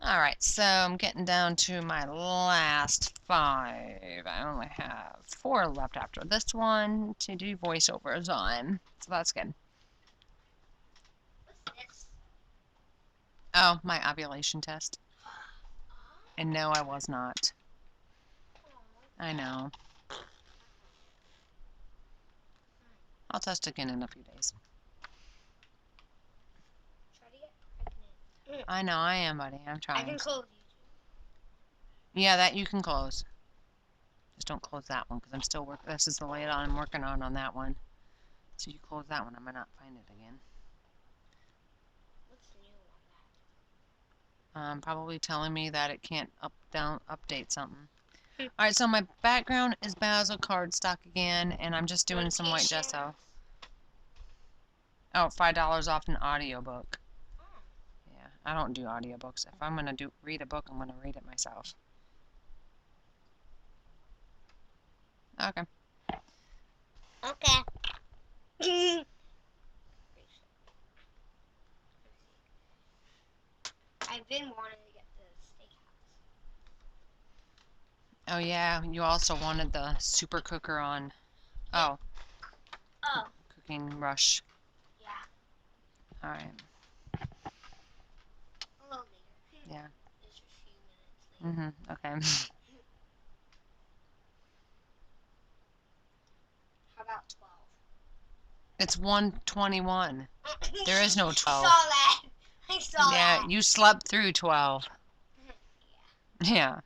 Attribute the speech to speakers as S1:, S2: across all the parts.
S1: Alright, so I'm getting down to my last 5. I only have 4 left after this one to do voiceovers on. So that's good.
S2: What's this?
S1: Oh, my ovulation test. And no, I was not. I know. I'll test again in a few days.
S2: Try to get pregnant.
S1: I know, I am, buddy. I'm
S2: I
S1: trying.
S2: can close YouTube.
S1: Yeah, that you can close. Just don't close that one because I'm still working. This is the layout I'm working on that one. So you close that one, I might not find it again.
S2: What's new on that?
S1: Probably telling me that it can't update something. Alright, so my background is Basil cardstock again, and I'm just doing some white gesso. Oh, $5 off an audiobook.
S2: Oh.
S1: Yeah, I don't do audiobooks. If I'm gonna read a book, I'm gonna read it myself. Okay.
S2: Okay. I've been wanting to get the steakhouse.
S1: Oh yeah, you also wanted the super cooker on. Oh.
S2: Oh.
S1: Cooking rush.
S2: Yeah.
S1: Alright.
S2: A little later.
S1: Yeah.
S2: Just a few minutes later.
S1: Okay.
S2: How about 12?
S1: It's 1:21. There is no 12.
S2: I saw that. I saw that.
S1: Yeah, you slept through 12.
S2: Yeah.
S1: Yeah.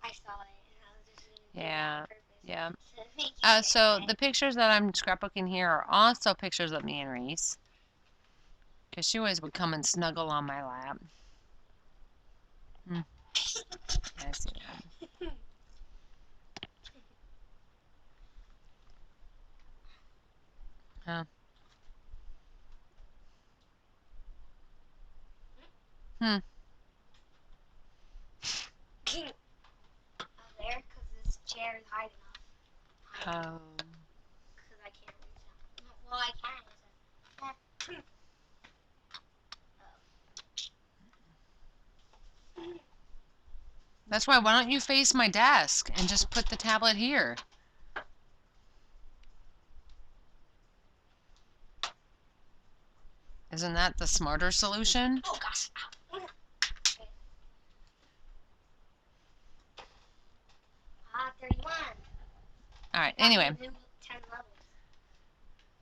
S2: I saw it, and I was just doing it
S1: Yeah.
S2: on purpose.
S1: Yeah.
S2: To make you
S1: So
S2: sad.
S1: the pictures that I'm scrapbooking here are also pictures of me and Reese. Because she always would come and snuggle on my lap. I see that. Huh. Hmm.
S2: There, because this chair is high enough.
S1: Oh.
S2: Because I can't reach out. Well, I can.
S1: That's why don't you face my desk and just put the tablet here? Isn't that the smarter solution?
S2: Oh, gosh. 31.
S1: Alright, anyway.
S2: 10 levels.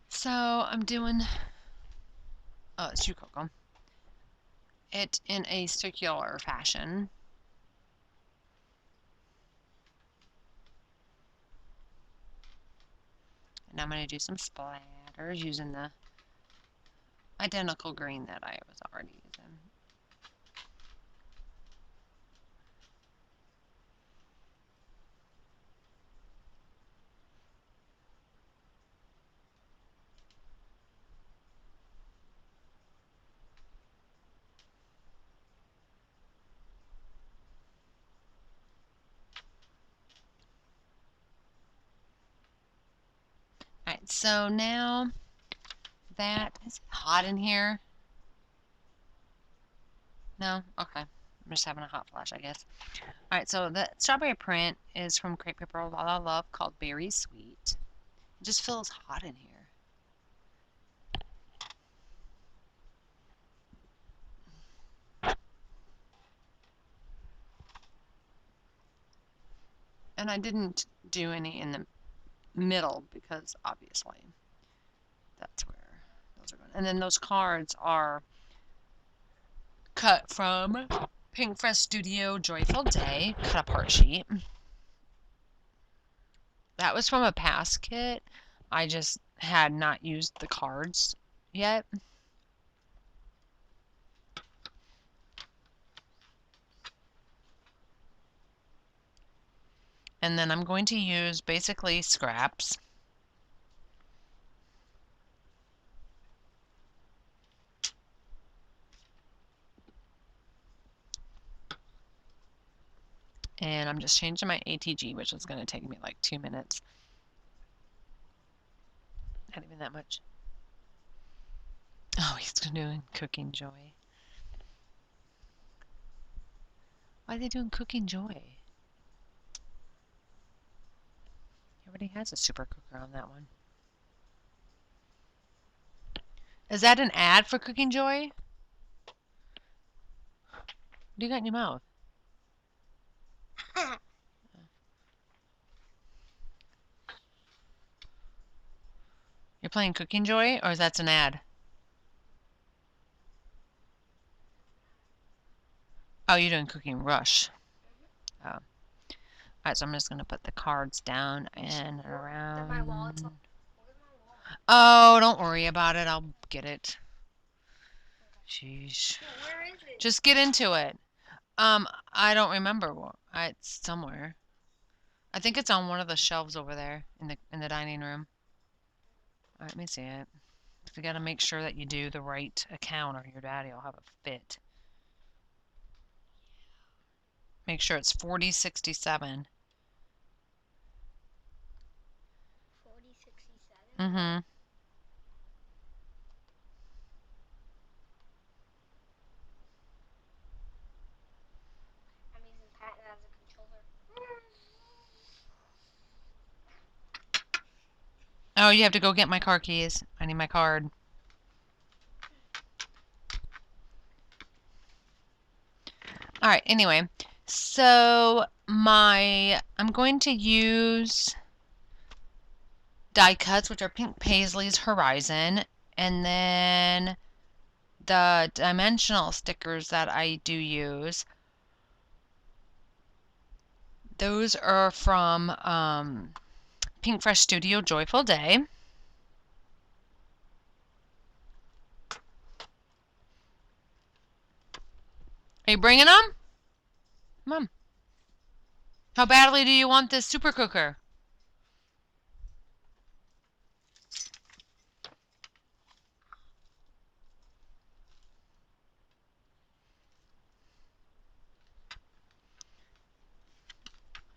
S1: So I'm doing, oh, it's you, Coco. It in a circular fashion. And I'm going to do some splatters using the identical green that I was already using. Alright, so now that is it hot in here? No? Okay. I'm just having a hot flash, I guess. Alright, so the strawberry print is from Crepe Paper La La Love called Berry Sweet. It just feels hot in here. And I didn't do any in the middle because obviously that's where those are going. And then those cards are cut from Pinkfresh Studio Joyful Day cut apart sheet. That was from a past kit. I just had not used the cards yet. And then I'm going to use basically scraps. And I'm just changing my ATG, which is going to take me like 2 minutes. Not even that much. Oh, he's doing Cooking Joy. Why are they doing Cooking Joy? He already has a super cooker on that one. Is that an ad for Cooking Joy? What do you got in your mouth? You're playing Cooking Joy, or is that an ad? Oh, you're doing Cooking Rush. Oh. Alright, so I'm just going to put the cards down and around. Oh, don't worry about it. I'll get it. Sheesh.
S2: Where is it?
S1: Just get into it. I don't remember. It's somewhere. I think it's on one of the shelves over there in the dining room. All right, let me see it. You got to make sure that you do the right account, or your daddy will have a fit. Make sure it's 4067.
S2: 4067?
S1: Mm-hmm.
S2: I'm using Patton as a controller.
S1: Oh, you have to go get my car keys. I need my card. All right, anyway. So I'm going to use die cuts, which are Pink Paisley's Horizon, and then the dimensional stickers that I do use. Those are from Pink Fresh Studio Joyful Day. Are you bringing them? Come on. How badly do you want this super cooker?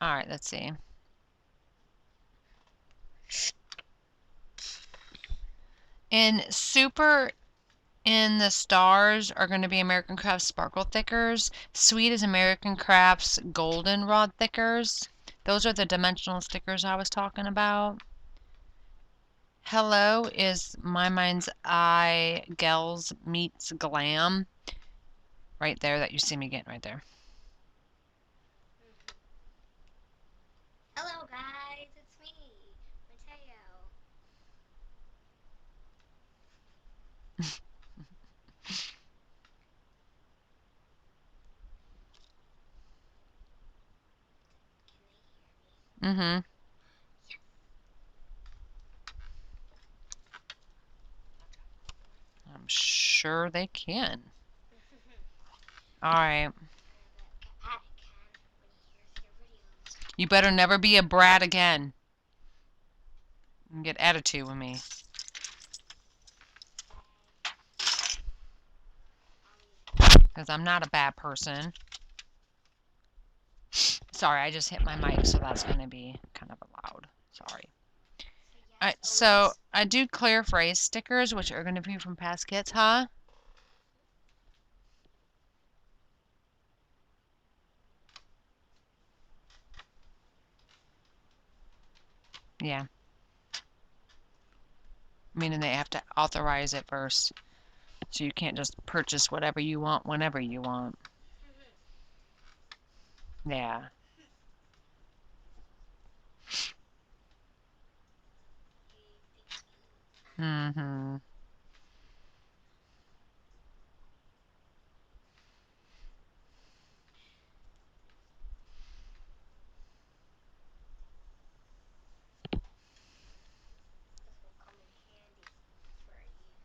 S1: All right, let's see. In super in the stars are going to be American Crafts Sparkle Thickers. Sweet is American Crafts Goldenrod Thickers. Those are the dimensional stickers I was talking about. Hello is My Mind's Eye Gels Meets Glam. Right there, that you see me getting right there.
S2: Hello guys, it's me, Mateo. Can they hear me?
S1: Mm-hmm.
S2: Yes.
S1: I'm sure they can. All right.
S2: I bet Pat can when he hears your videos.
S1: You better never be a brat again. And get attitude with me. Because I'm not a bad person. Sorry, I just hit my mic, so that's going to be kind of loud. Sorry. Alright, so I do clear phrase stickers, which are going to be from past kits, huh? Yeah. Meaning they have to authorize it first. So you can't just purchase whatever you want whenever you want. Yeah. Mm-hmm.
S2: This will come in handy for use.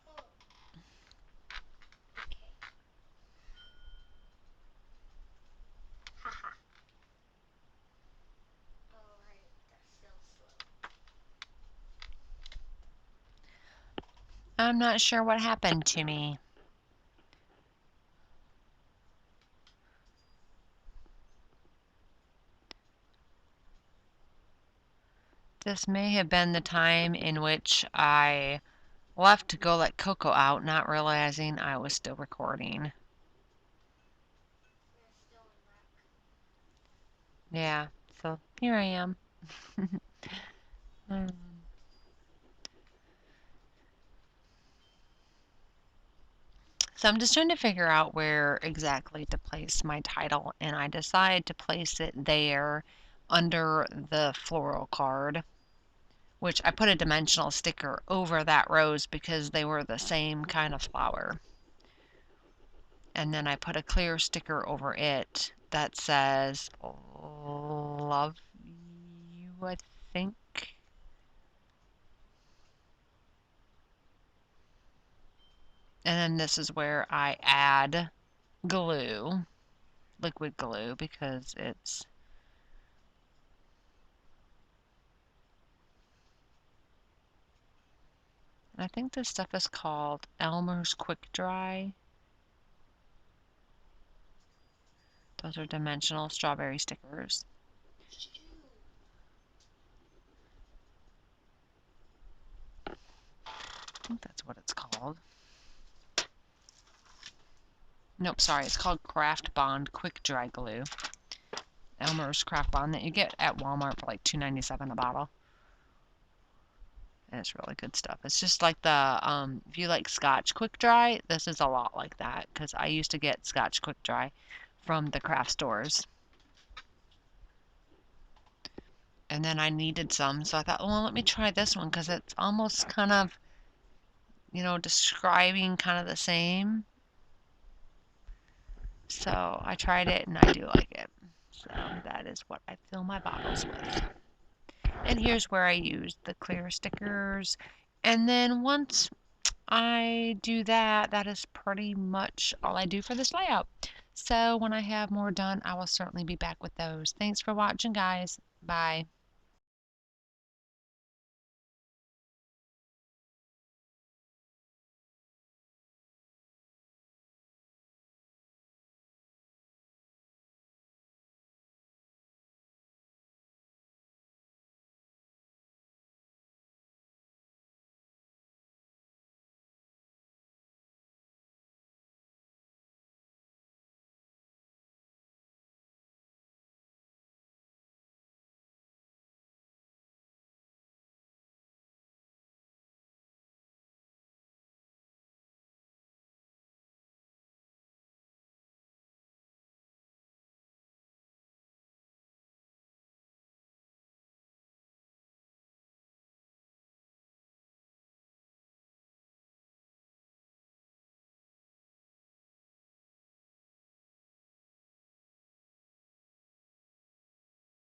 S2: Oh. Okay. Haha. Alright, that's still slow.
S1: I'm not sure what happened to me. This may have been the time in which I left to go let Coco out, not realizing I was still recording.
S2: We're still in rec.
S1: Yeah, so here I am. So I'm just trying to figure out where exactly to place my title, and I decided to place it there under the floral card, which I put a dimensional sticker over that rose because they were the same kind of flower. And then I put a clear sticker over it that says love you, I think. And then this is where I add glue, liquid glue, because it's, I think this stuff is called Elmer's Quick Dry. Those are dimensional strawberry stickers. I think that's what it's called. Nope, sorry, it's called Craft Bond Quick Dry Glue. Elmer's Craft Bond that you get at Walmart for like $2.97 a bottle. And it's really good stuff. It's just like the, if you like Scotch Quick Dry, this is a lot like that, because I used to get Scotch Quick Dry from the craft stores. And then I needed some, so I thought, well, let me try this one, because it's almost kind of, you know, describing kind of the same. So I tried it, and I do like it. So that is what I fill my bottles with. And here's where I use the clear stickers. And then once I do that, that is pretty much all I do for this layout. So when I have more done, I will certainly be back with those. Thanks for watching, guys. Bye.